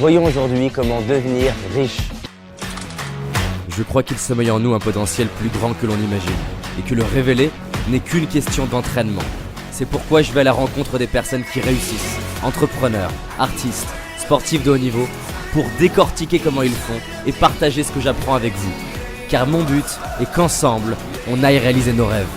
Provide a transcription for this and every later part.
Voyons aujourd'hui comment devenir riche. Je crois qu'il sommeille en nous un potentiel plus grand que l'on imagine, et que le révéler n'est qu'une question d'entraînement. C'est pourquoi je vais à la rencontre des personnes qui réussissent, entrepreneurs, artistes, sportifs de haut niveau, pour décortiquer comment ils font et partager ce que j'apprends avec vous. Car mon but est qu'ensemble, on aille réaliser nos rêves.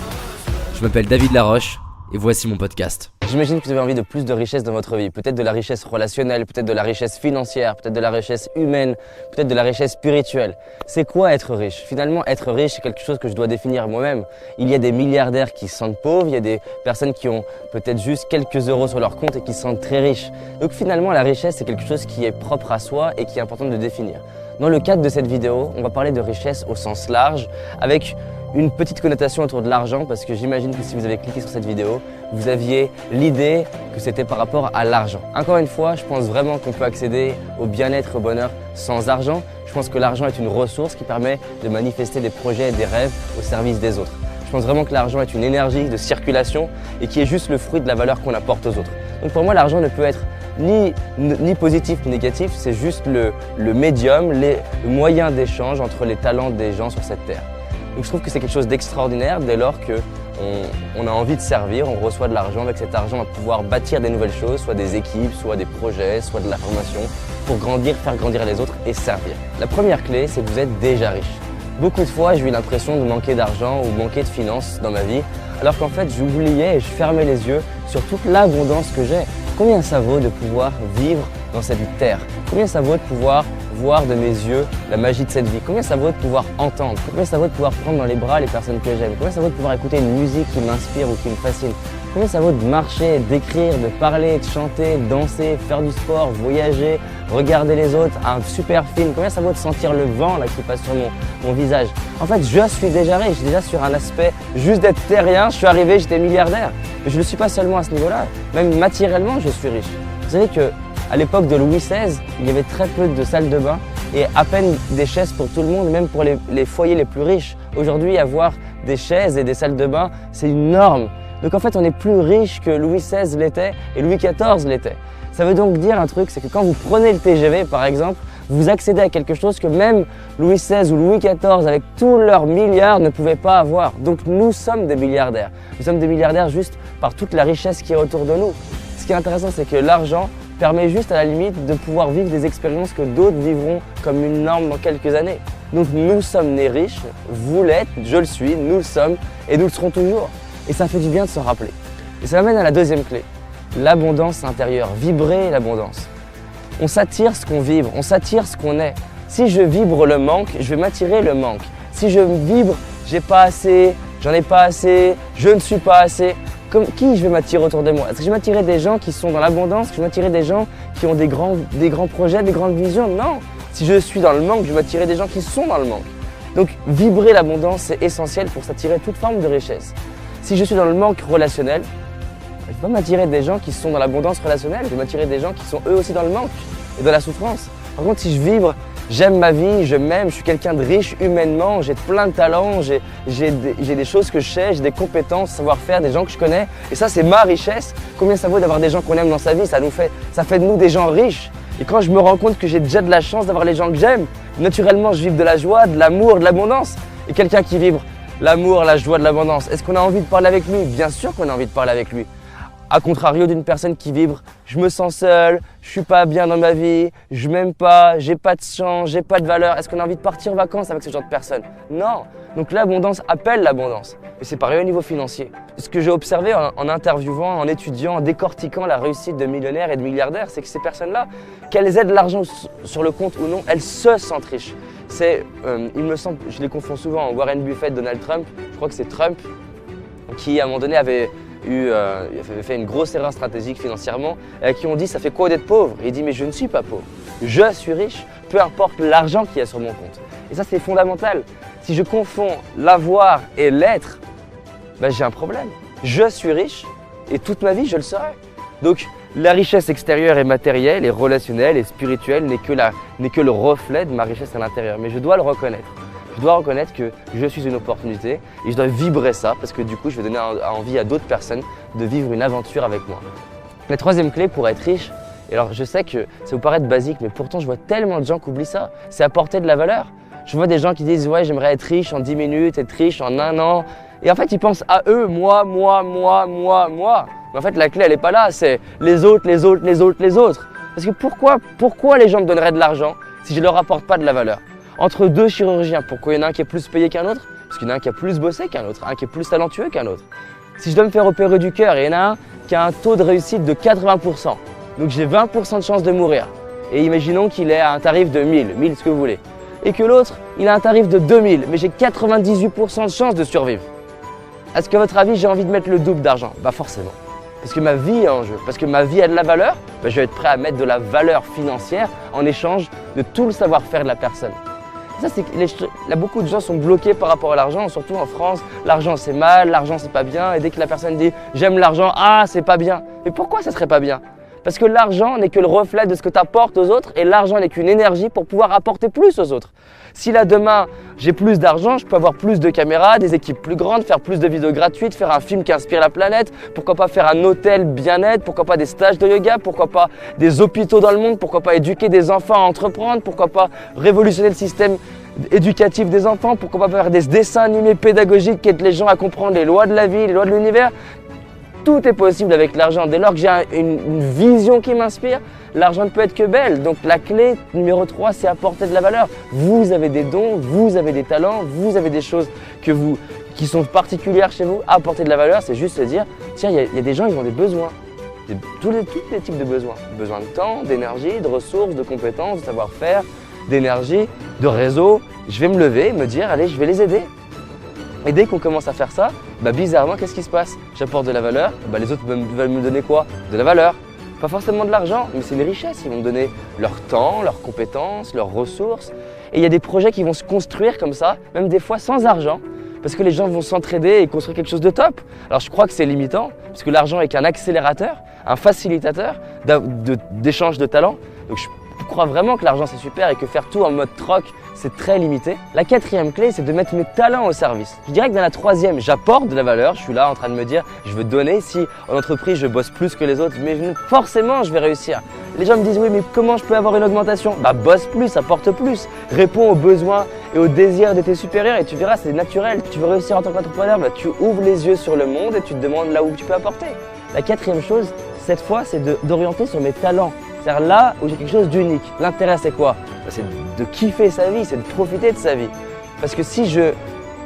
Je m'appelle David Laroche, et voici mon podcast. J'imagine que vous avez envie de plus de richesse dans votre vie, peut-être de la richesse relationnelle, peut-être de la richesse financière, peut-être de la richesse humaine, peut-être de la richesse spirituelle. C'est quoi être riche? Finalement, être riche, c'est quelque chose que je dois définir moi-même. Il y a des milliardaires qui se sentent pauvres, il y a des personnes qui ont peut-être juste quelques euros sur leur compte et qui se sentent très riches. Donc finalement, la richesse, c'est quelque chose qui est propre à soi et qui est important de définir. Dans le cadre de cette vidéo, on va parler de richesse au sens large, avec une petite connotation autour de l'argent, parce que j'imagine que si vous avez cliqué sur cette vidéo, vous aviez l'idée que c'était par rapport à l'argent. Encore une fois, je pense vraiment qu'on peut accéder au bien-être, au bonheur sans argent. Je pense que l'argent est une ressource qui permet de manifester des projets et des rêves au service des autres. Je pense vraiment que l'argent est une énergie de circulation et qui est juste le fruit de la valeur qu'on apporte aux autres. Donc pour moi, l'argent ne peut être ni positif ni négatif, c'est juste le médium, le moyen d'échange entre les talents des gens sur cette terre. Donc je trouve que c'est quelque chose d'extraordinaire dès lors qu'on a envie de servir, on reçoit de l'argent. Avec cet argent, on va pouvoir bâtir des nouvelles choses, soit des équipes, soit des projets, soit de la formation, pour grandir, faire grandir les autres et servir. La première clé, c'est que vous êtes déjà riche. Beaucoup de fois, j'ai eu l'impression de manquer d'argent ou manquer de finances dans ma vie, alors qu'en fait, j'oubliais et je fermais les yeux sur toute l'abondance que j'ai. Combien ça vaut de pouvoir vivre dans cette terre? Combien ça vaut de pouvoir voir de mes yeux la magie de cette vie? Combien ça vaut de pouvoir entendre? Combien ça vaut de pouvoir prendre dans les bras les personnes que j'aime? Combien ça vaut de pouvoir écouter une musique qui m'inspire ou qui me fascine? Combien ça vaut de marcher, d'écrire, de parler, de chanter, de danser, faire du sport, voyager, regarder les autres, un super film? Combien ça vaut de sentir le vent là, qui passe sur mon visage? En fait, je suis déjà riche, déjà sur un aspect juste d'être terrien. Je suis arrivé, j'étais milliardaire. Mais je ne le suis pas seulement à ce niveau-là, même matériellement, je suis riche. Vous savez qu'à l'époque de Louis XVI, il y avait très peu de salles de bain et à peine des chaises pour tout le monde, même pour les foyers les plus riches. Aujourd'hui, avoir des chaises et des salles de bain, c'est une norme. Donc en fait, on est plus riche que Louis XVI l'était et Louis XIV l'était. Ça veut donc dire un truc, c'est que quand vous prenez le TGV par exemple, vous accédez à quelque chose que même Louis XVI ou Louis XIV, avec tous leurs milliards, ne pouvaient pas avoir. Donc nous sommes des milliardaires. Nous sommes des milliardaires juste par toute la richesse qui est autour de nous. Ce qui est intéressant, c'est que l'argent permet juste à la limite de pouvoir vivre des expériences que d'autres vivront comme une norme dans quelques années. Donc nous sommes nés riches, vous l'êtes, je le suis, nous le sommes et nous le serons toujours. Et ça fait du bien de s'en rappeler. Et ça m'amène à la deuxième clé, l'abondance intérieure, vibrer l'abondance. On s'attire ce qu'on vibre, on s'attire ce qu'on est. Si je vibre le manque, je vais m'attirer le manque. Si je vibre, j'ai pas assez, j'en ai pas assez, je ne suis pas assez, qui je vais m'attirer autour de moi? Est-ce que je vais m'attirer des gens qui sont dans l'abondance? Est-ce que je vais m'attirer des gens qui ont des grands projets, des grandes visions? Non. Si je suis dans le manque, je vais m'attirer des gens qui sont dans le manque. Donc vibrer l'abondance, c'est essentiel pour s'attirer toute forme de richesse. Si je suis dans le manque relationnel, je ne vais pas m'attirer des gens qui sont dans l'abondance relationnelle, je vais m'attirer des gens qui sont eux aussi dans le manque et dans la souffrance. Par contre, si je vibre, j'aime ma vie, je m'aime, je suis quelqu'un de riche humainement, j'ai plein de talents, j'ai des choses que je sais, j'ai des compétences, savoir-faire, des gens que je connais. Et ça, c'est ma richesse. Combien ça vaut d'avoir des gens qu'on aime dans sa vie? Ça fait de nous des gens riches. Et quand je me rends compte que j'ai déjà de la chance d'avoir les gens que j'aime, naturellement, je vibre de la joie, de l'amour, de l'abondance. Et quelqu'un qui vibre l'amour, la joie, de l'abondance, est-ce qu'on a envie de parler avec lui? Bien sûr qu'on a envie de parler avec lui. A contrario d'une personne qui vibre, je me sens seul, je suis pas bien dans ma vie, je m'aime pas, j'ai pas de chance, j'ai pas de valeur. Est-ce qu'on a envie de partir en vacances avec ce genre de personne? Non. Donc l'abondance appelle l'abondance. Et c'est pareil au niveau financier. Ce que j'ai observé en interviewant, en étudiant, en décortiquant la réussite de millionnaires et de milliardaires, c'est que ces personnes-là, qu'elles aient de l'argent sur le compte ou non, elles se sentent riches. Il me semble, je les confonds souvent, Warren Buffett, Donald Trump, je crois que c'est Trump, qui à un moment donné avait fait une grosse erreur stratégique financièrement, et à qui on dit ça fait quoi d'être pauvre? Et il dit mais je ne suis pas pauvre, je suis riche, peu importe l'argent qu'il y a sur mon compte. Et ça c'est fondamental. Si je confonds l'avoir et l'être, j'ai un problème. Je suis riche et toute ma vie je le serai. Donc la richesse extérieure et matérielle et relationnelle et spirituelle n'est que le reflet de ma richesse à l'intérieur. Mais je dois le reconnaître. Je dois reconnaître que je suis une opportunité et je dois vibrer ça parce que du coup, je vais donner envie à d'autres personnes de vivre une aventure avec moi. La troisième clé pour être riche Et alors je sais que ça vous paraît basique, mais pourtant je vois tellement de gens qui oublient ça. C'est apporter de la valeur. Je vois des gens qui disent « ouais, j'aimerais être riche en 10 minutes, être riche en 1 an ». Et en fait, ils pensent à eux, moi. Mais en fait, la clé, elle n'est pas là, c'est les autres. Parce que pourquoi les gens me donneraient de l'argent si je ne leur apporte pas de la valeur? Entre deux chirurgiens, pourquoi il y en a un qui est plus payé qu'un autre? Parce qu'il y en a un qui a plus bossé qu'un autre, un qui est plus talentueux qu'un autre. Si je dois me faire opérer du cœur, il y en a un qui a un taux de réussite de 80%. Donc j'ai 20% de chance de mourir. Et imaginons qu'il est à un tarif de 1000 ce que vous voulez. Et que l'autre, il a un tarif de 2000, mais j'ai 98% de chance de survivre. Est-ce qu'à votre avis, j'ai envie de mettre le double d'argent? Bah forcément. Parce que ma vie est en jeu, parce que ma vie a de la valeur, bah je vais être prêt à mettre de la valeur financière en échange de tout le savoir-faire de la personne. Ça, là, beaucoup de gens sont bloqués par rapport à l'argent, surtout en France. L'argent c'est mal, l'argent c'est pas bien, et dès que la personne dit « j'aime l'argent », ah c'est pas bien. Mais pourquoi ça serait pas bien? Parce que l'argent n'est que le reflet de ce que tu apportes aux autres et l'argent n'est qu'une énergie pour pouvoir apporter plus aux autres. Si là demain j'ai plus d'argent, je peux avoir plus de caméras, des équipes plus grandes, faire plus de vidéos gratuites, faire un film qui inspire la planète, pourquoi pas faire un hôtel bien-être, pourquoi pas des stages de yoga, pourquoi pas des hôpitaux dans le monde, pourquoi pas éduquer des enfants à entreprendre, pourquoi pas révolutionner le système éducatif des enfants, pourquoi pas faire des dessins animés pédagogiques qui aident les gens à comprendre les lois de la vie, les lois de l'univers. Tout est possible avec l'argent. Dès lors que j'ai une vision qui m'inspire, l'argent ne peut être que belle. Donc la clé numéro 3, c'est apporter de la valeur. Vous avez des dons, vous avez des talents, vous avez des choses qui sont particulières chez vous. Apporter de la valeur, c'est juste se dire, tiens, il y a des gens, ils ont des besoins. Tous les types de besoins. Besoin de temps, d'énergie, de ressources, de compétences, de savoir-faire, d'énergie, de réseau. Je vais me lever et me dire, allez, je vais les aider. Et dès qu'on commence à faire ça, bah bizarrement, qu'est-ce qui se passe? J'apporte de la valeur, bah les autres veulent me donner quoi? De la valeur. Pas forcément de l'argent, mais c'est une richesse. Ils vont me donner leur temps, leurs compétences, leurs ressources. Et il y a des projets qui vont se construire comme ça, même des fois sans argent, parce que les gens vont s'entraider et construire quelque chose de top. Alors je crois que c'est limitant, parce que l'argent est qu'un accélérateur, un facilitateur d'échange de talents. Donc je crois vraiment que l'argent c'est super et que faire tout en mode troc, c'est très limité. La 4e clé, c'est de mettre mes talents au service. Je dirais que dans la 3e, j'apporte de la valeur. Je suis là en train de me dire, je veux donner. Si en entreprise, je bosse plus que les autres, mais forcément, je vais réussir. Les gens me disent, oui, mais comment je peux avoir une augmentation? Bah, bosse plus, apporte plus. Réponds aux besoins et aux désirs de tes supérieurs et tu verras, c'est naturel. Tu veux réussir en tant qu'entrepreneur, bah, tu ouvres les yeux sur le monde et tu te demandes là où tu peux apporter. La 4e chose, cette fois, c'est d'orienter sur mes talents. C'est-à-dire là où j'ai quelque chose d'unique. L'intérêt, c'est quoi? C'est de kiffer sa vie, c'est de profiter de sa vie. Parce que si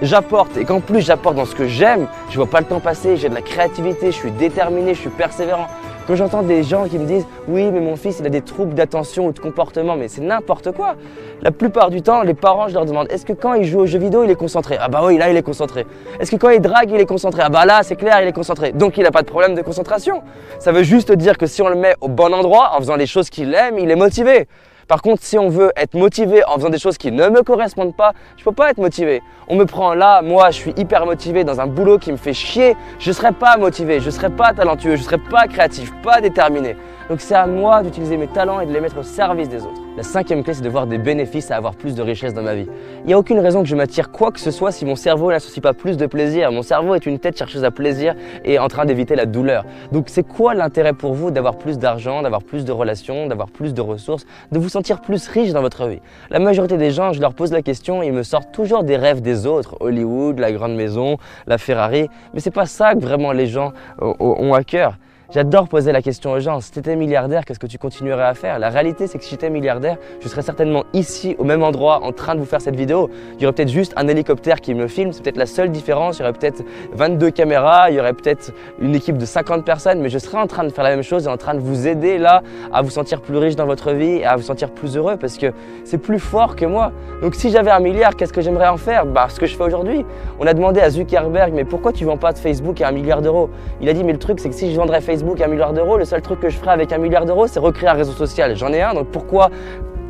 j'apporte et qu'en plus j'apporte dans ce que j'aime, je vois pas le temps passer, j'ai de la créativité, je suis déterminé, je suis persévérant. Quand j'entends des gens qui me disent « oui, mais mon fils, il a des troubles d'attention ou de comportement », mais c'est n'importe quoi. La plupart du temps, les parents, je leur demande « est-ce que quand il joue aux jeux vidéo, il est concentré ?» Ah bah oui, là, il est concentré. Est-ce que quand il drague, il est concentré? Ah bah là, c'est clair, il est concentré. Donc, il n'a pas de problème de concentration. Ça veut juste dire que si on le met au bon endroit, en faisant les choses qu'il aime, il est motivé. Par contre, si on veut être motivé en faisant des choses qui ne me correspondent pas, je ne peux pas être motivé. On me prend là, moi je suis hyper motivé dans un boulot qui me fait chier, je ne serai pas motivé, je ne serai pas talentueux, je ne serai pas créatif, pas déterminé. Donc c'est à moi d'utiliser mes talents et de les mettre au service des autres. La 5e clé, c'est de voir des bénéfices à avoir plus de richesse dans ma vie. Il n'y a aucune raison que je m'attire quoi que ce soit si mon cerveau n'associe pas plus de plaisir. Mon cerveau est une tête chercheuse à plaisir et en train d'éviter la douleur. Donc c'est quoi l'intérêt pour vous d'avoir plus d'argent, d'avoir plus de relations, d'avoir plus de ressources, de vous sentir plus riche dans votre vie? La majorité des gens, je leur pose la question, ils me sortent toujours des rêves des autres. Hollywood, la grande maison, la Ferrari. Mais c'est pas ça que vraiment les gens ont à cœur. J'adore poser la question aux gens, si tu étais milliardaire, qu'est-ce que tu continuerais à faire? La réalité, c'est que si j'étais milliardaire, je serais certainement ici, au même endroit, en train de vous faire cette vidéo. Il y aurait peut-être juste un hélicoptère qui me filme, c'est peut-être la seule différence. Il y aurait peut-être 22 caméras, il y aurait peut-être une équipe de 50 personnes, mais je serais en train de faire la même chose et en train de vous aider là à vous sentir plus riche dans votre vie et à vous sentir plus heureux parce que c'est plus fort que moi. Donc si j'avais 1 milliard, qu'est-ce que j'aimerais en faire? Bah, ce que je fais aujourd'hui. On a demandé à Zuckerberg, mais pourquoi tu ne vends pas de Facebook à 1 milliard d'euros? Il a dit, mais le truc, c'est que si je vendrais Facebook à 1 milliard d'euros, le seul truc que je ferais avec 1 milliard d'euros, c'est recréer un réseau social. J'en ai un, donc pourquoi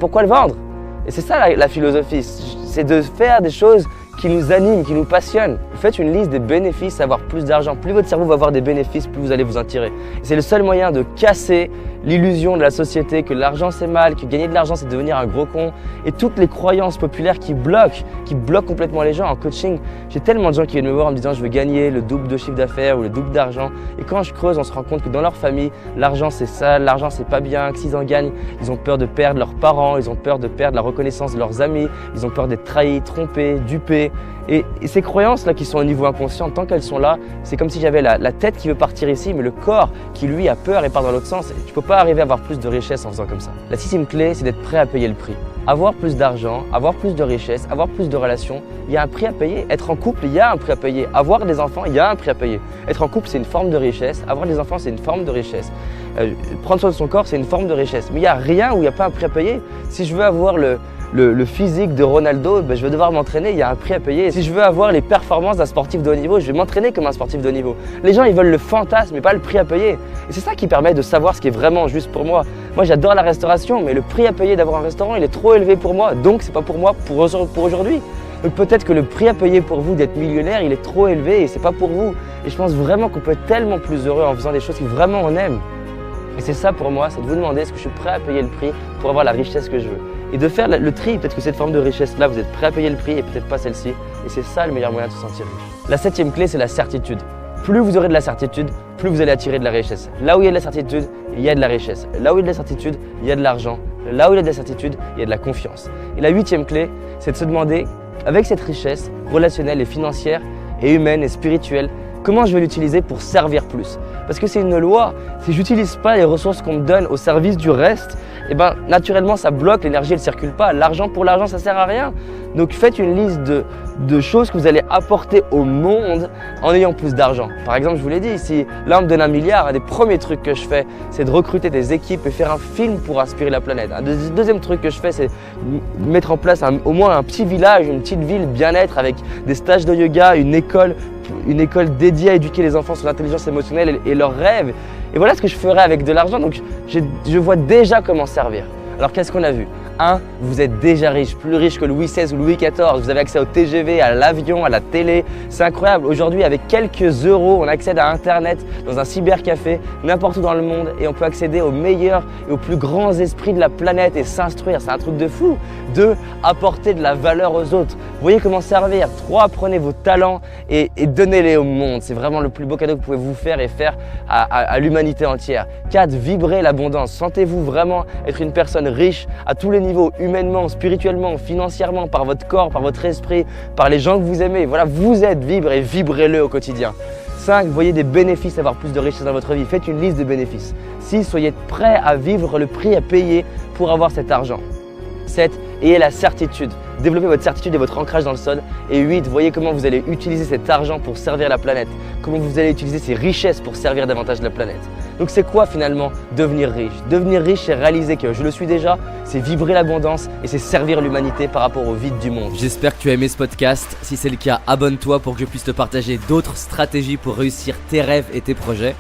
le vendre? Et c'est ça la philosophie, c'est de faire des choses qui nous animent, qui nous passionnent. Faites une liste des bénéfices à avoir plus d'argent. Plus votre cerveau va avoir des bénéfices, plus vous allez vous en tirer. C'est le seul moyen de casser l'illusion de la société que l'argent c'est mal, que gagner de l'argent c'est devenir un gros con et toutes les croyances populaires qui bloquent complètement les gens. En coaching, j'ai tellement de gens qui viennent me voir en me disant je veux gagner le double de chiffre d'affaires ou le double d'argent, et quand je creuse, on se rend compte que dans leur famille, l'argent c'est sale, l'argent c'est pas bien, que s'ils en gagnent, ils ont peur de perdre leurs parents, ils ont peur de perdre la reconnaissance de leurs amis, ils ont peur d'être trahis, trompés, dupés. Et ces croyances-là qui sont au niveau inconscient, tant qu'elles sont là, c'est comme si j'avais la tête qui veut partir ici, mais le corps qui lui a peur et part dans l'autre sens. Tu ne peux pas arriver à avoir plus de richesse en faisant comme ça. La 6e clé, c'est d'être prêt à payer le prix. Avoir plus d'argent, avoir plus de richesse, avoir plus de relations, il y a un prix à payer. Être en couple, il y a un prix à payer. Avoir des enfants, il y a un prix à payer. Être en couple, c'est une forme de richesse. Avoir des enfants, c'est une forme de richesse. Prendre soin de son corps, c'est une forme de richesse. Mais il n'y a rien où il n'y a pas un prix à payer. Si je veux avoir le physique de Ronaldo, je vais devoir m'entraîner, il y a un prix à payer. Si je veux avoir les performances d'un sportif de haut niveau, je vais m'entraîner comme un sportif de haut niveau. Les gens, ils veulent le fantasme, mais pas le prix à payer. Et c'est ça qui permet de savoir ce qui est vraiment juste pour moi. Moi, j'adore la restauration, mais le prix à payer d'avoir un restaurant, il est trop élevé pour moi, donc c'est pas pour moi pour aujourd'hui. Donc peut-être que le prix à payer pour vous d'être millionnaire, il est trop élevé et c'est pas pour vous. Et je pense vraiment qu'on peut être tellement plus heureux en faisant des choses que vraiment on aime. Et c'est ça pour moi, c'est de vous demander est-ce que je suis prêt à payer le prix pour avoir la richesse que je veux. Et de faire le tri, peut-être que cette forme de richesse-là, vous êtes prêt à payer le prix et peut-être pas celle-ci. Et c'est ça le meilleur moyen de se sentir riche. La 7e clé, c'est la certitude. Plus vous aurez de la certitude, plus vous allez attirer de la richesse. Là où il y a de la certitude, il y a de la richesse. Là où il y a de la certitude, il y a de l'argent. Là où il y a de la certitude, il y a de la confiance. Et la 8e clé, c'est de se demander, avec cette richesse relationnelle et financière et humaine et spirituelle, comment je vais l'utiliser pour servir plus? Parce que c'est une loi, si je n'utilise pas les ressources qu'on me donne au service du reste, naturellement ça bloque, l'énergie elle ne circule pas. L'argent pour l'argent, ça ne sert à rien. Donc faites une liste de choses que vous allez apporter au monde en ayant plus d'argent. Par exemple, je vous l'ai dit, si là on me donne 1 milliard, un des premiers trucs que je fais, c'est de recruter des équipes et faire un film pour inspirer la planète. Un deuxième truc que je fais, c'est mettre en place au moins un petit village, une petite ville bien-être avec des stages de yoga, une école dédiée à éduquer les enfants sur l'intelligence émotionnelle et leurs rêves. Et voilà ce que je ferais avec de l'argent. Donc je vois déjà comment servir. Alors qu'est-ce qu'on a vu? 1. Vous êtes déjà riche, plus riche que Louis XVI ou Louis XIV. Vous avez accès au TGV, à l'avion, à la télé. C'est incroyable. Aujourd'hui, avec quelques euros, on accède à Internet dans un cybercafé, n'importe où dans le monde, et on peut accéder aux meilleurs et aux plus grands esprits de la planète et s'instruire. C'est un truc de fou. 2. Apporter de la valeur aux autres. Vous voyez comment servir. 3. Prenez vos talents et donnez-les au monde. C'est vraiment le plus beau cadeau que vous pouvez vous faire et faire à l'humanité entière. 4. Vibrez l'abondance. Sentez-vous vraiment être une personne riche à tous les niveaux, humainement, spirituellement, financièrement, par votre corps, par votre esprit, par les gens que vous aimez. Voilà, vous êtes libre et vibrez-le au quotidien. 5. Voyez des bénéfices, avoir plus de richesse dans votre vie. Faites une liste de bénéfices. 6. Soyez prêts à vivre le prix à payer pour avoir cet argent. 7. Ayez la certitude. Développez votre certitude et votre ancrage dans le sol. Et 8. Voyez comment vous allez utiliser cet argent pour servir la planète. Comment vous allez utiliser ces richesses pour servir davantage la planète. Donc c'est quoi finalement devenir riche? Devenir riche, c'est réaliser que je le suis déjà, c'est vibrer l'abondance et c'est servir l'humanité par rapport au vide du monde. J'espère que tu as aimé ce podcast. Si c'est le cas, abonne-toi pour que je puisse te partager d'autres stratégies pour réussir tes rêves et tes projets.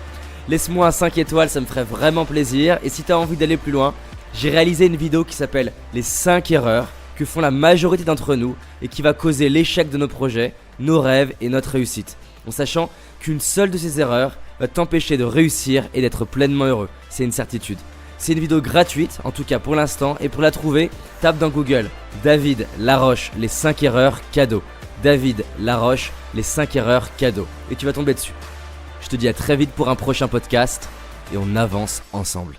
Laisse-moi un 5 étoiles, ça me ferait vraiment plaisir. Et si tu as envie d'aller plus loin, j'ai réalisé une vidéo qui s'appelle les 5 erreurs que font la majorité d'entre nous et qui va causer l'échec de nos projets, nos rêves et notre réussite. En sachant qu'une seule de ces erreurs va t'empêcher de réussir et d'être pleinement heureux. C'est une certitude. C'est une vidéo gratuite, en tout cas pour l'instant, et pour la trouver, tape dans Google David Laroche, les 5 erreurs cadeaux. David Laroche, les 5 erreurs cadeaux. Et tu vas tomber dessus. Je te dis à très vite pour un prochain podcast et on avance ensemble.